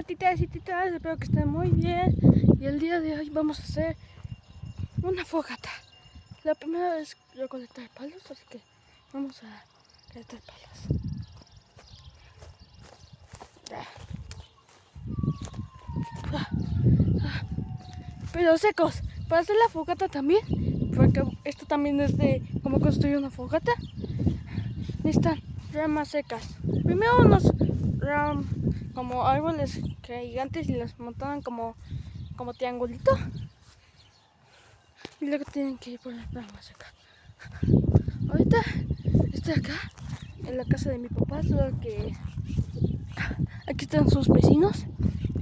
Hola titas y titas, espero que estén muy bien. Y el día de hoy vamos a hacer una fogata. La primera vez recolectar palos, así que vamos a recolectar palos. Pero secos, para hacer la fogata también, porque esto también es de cómo construir una fogata. Necesitan ramas secas. Primero unos como árboles gigantes y los montaban como triangulito. Y luego tienen que ir por la rama seca. Ahorita estoy acá en la casa de mi papá, solo que aquí están sus vecinos.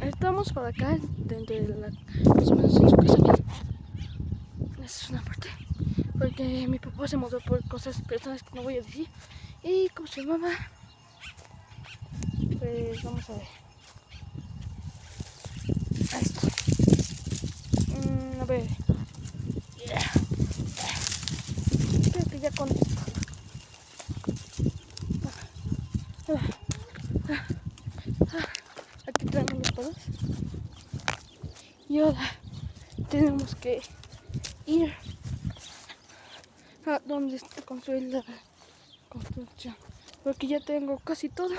Estamos por acá dentro de la más o menos en su casa. Esa es una parte. Porque mi papá se mudó por cosas personales que no voy a decir. Y como se llama, pues vamos a ver. Ahí está. A ver. Creo que ya con esto. Aquí tenemos los palos. Y ahora tenemos que ir a donde está construir la construcción. Porque ya tengo casi todo,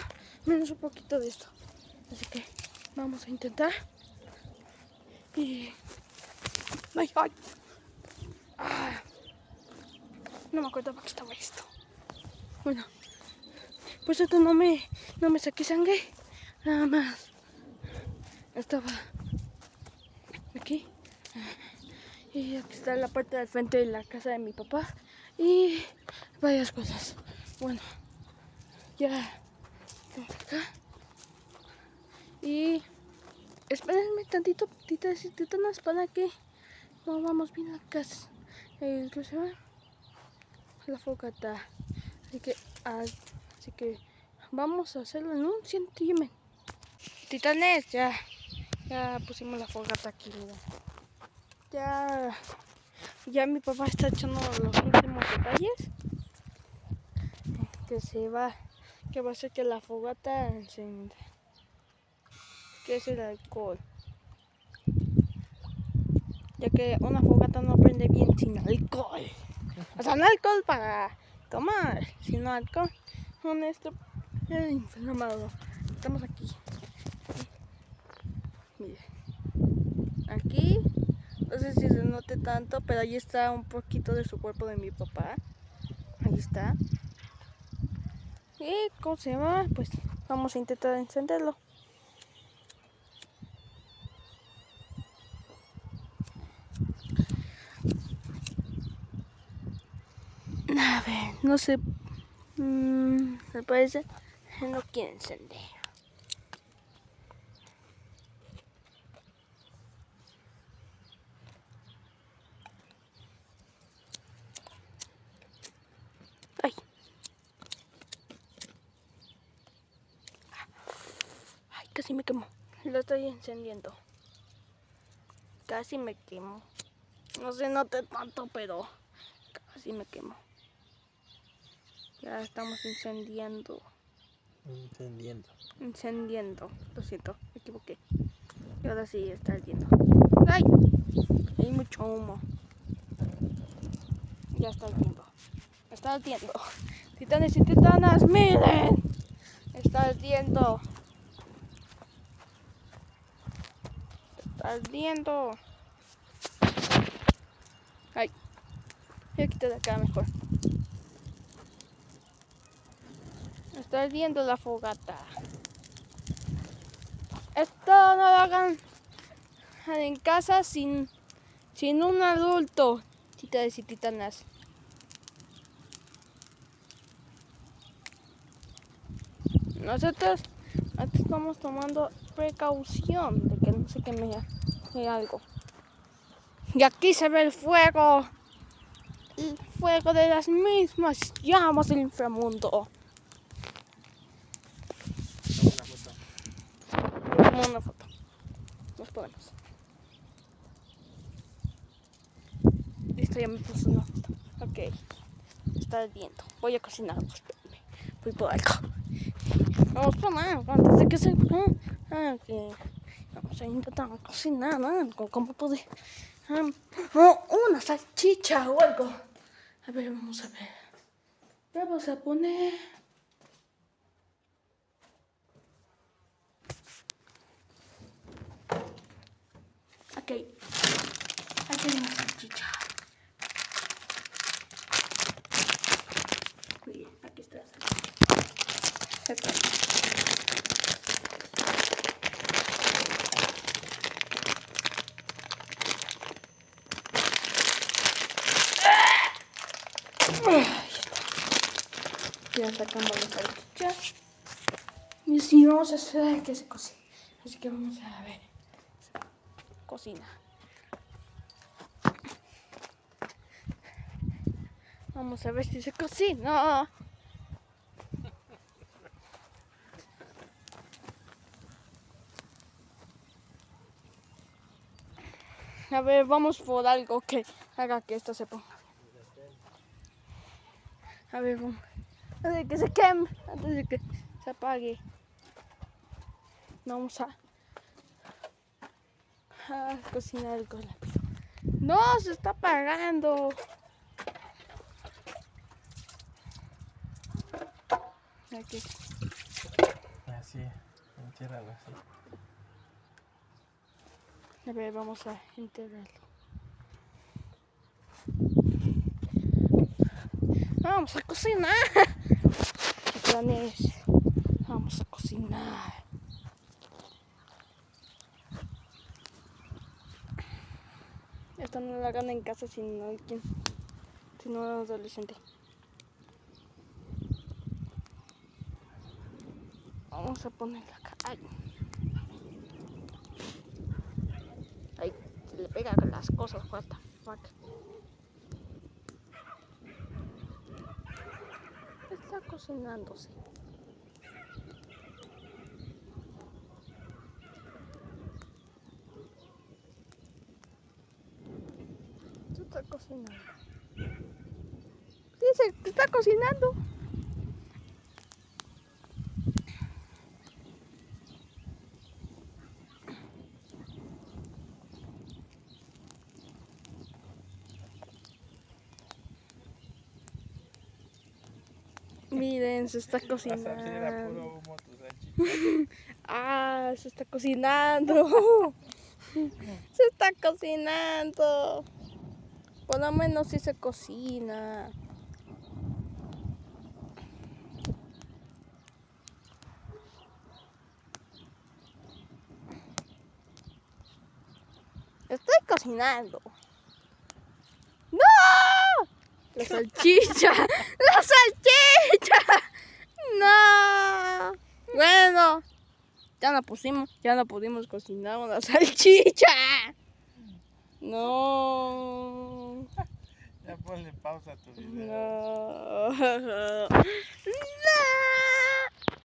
menos un poquito de esto. Así que vamos a intentar. Y... ¡Ay, ay! No me acuerdo para qué estaba esto. Bueno, pues esto no me saqué sangre. Nada más. Estaba aquí. Y aquí está la parte del frente de la casa de mi papá. Y varias cosas. Bueno, ya estamos acá. Y espérenme tantito, titas y titanas, para que no vamos bien a la casa. La fogata. Así que vamos a hacerlo en un centímetro. Titanes, ya pusimos la fogata aquí, mira. Ya mi papá está echando los últimos detalles. Que va a hacer que la fogata encienda. Que es el alcohol. Ya que una fogata no prende bien sin alcohol. O sea, no alcohol para tomar, sino alcohol honesto inflamado. Estamos aquí. Mire. Aquí. No sé si se note tanto, pero ahí está un poquito de su cuerpo de mi papá. Ahí está. Y ¿cómo se llama? Pues vamos a intentar encenderlo. A ver, no sé. Me parece que no quiere encender. Ay. Ay, casi me quemo. Lo estoy encendiendo. Casi me quemo. No se note tanto, pero casi me quemo. Ya estamos encendiendo. Encendiendo. Lo siento, me equivoqué. Y ahora sí está ardiendo. ¡Ay! Hay mucho humo. Ya está ardiendo. Está ardiendo. Titanes y titanas, miren. Está ardiendo. Está ardiendo. Ay. Voy a quitar de acá mejor. Está ardiendo la fogata. Esto no lo hagan en casa sin un adulto, titanes y titanas. Nosotros estamos tomando precaución de que no se queme algo. Y aquí se ve el fuego de las mismas llamas del inframundo. Tomamos una foto. Nos ponemos. Listo, ya me puse una foto. Ok. Está ardiendo. Voy a cocinar. Voy por algo. Vamos por nada. Antes de que se Ok. Vamos a intentar cocinar algo. ¿Cómo puede? Una salchicha o algo. A ver, vamos a ver. Vamos a poner... Ok. Aquí hay una salchicha. Muy bien, aquí está la salchicha. Ya sacamos la salchicha. Y sí, vamos a hacer que se cocine. Así que vamos a ver. Cocina. Vamos a ver si se cocina. A ver, vamos por algo que haga que esto se ponga. A ver, vamos. Antes de que se queme, antes de que se apague. Vamos a cocinar algo rápido. No, se está apagando. Aquí. Así, entiérralo así. A ver, vamos a enterrarlo. Vamos a cocinar. ¿Qué planes? Vamos a cocinar. Esto no lo hagan en casa sino alguien, sino un adolescente. Vamos a ponerla acá. Ay. Ay, se le pega las cosas, what the fuck. Está cocinándose. Se está cocinando. Sí, se está cocinando. Miren, se está cocinando. Puro humo tu salchicha. Se está cocinando. Se está cocinando. Por lo menos sí se cocina. Estoy cocinando. ¡No! La salchicha. La salchicha. No. Bueno. Ya no pudimos cocinar una salchicha. No. Ya ponle pausa a tu video. No. No.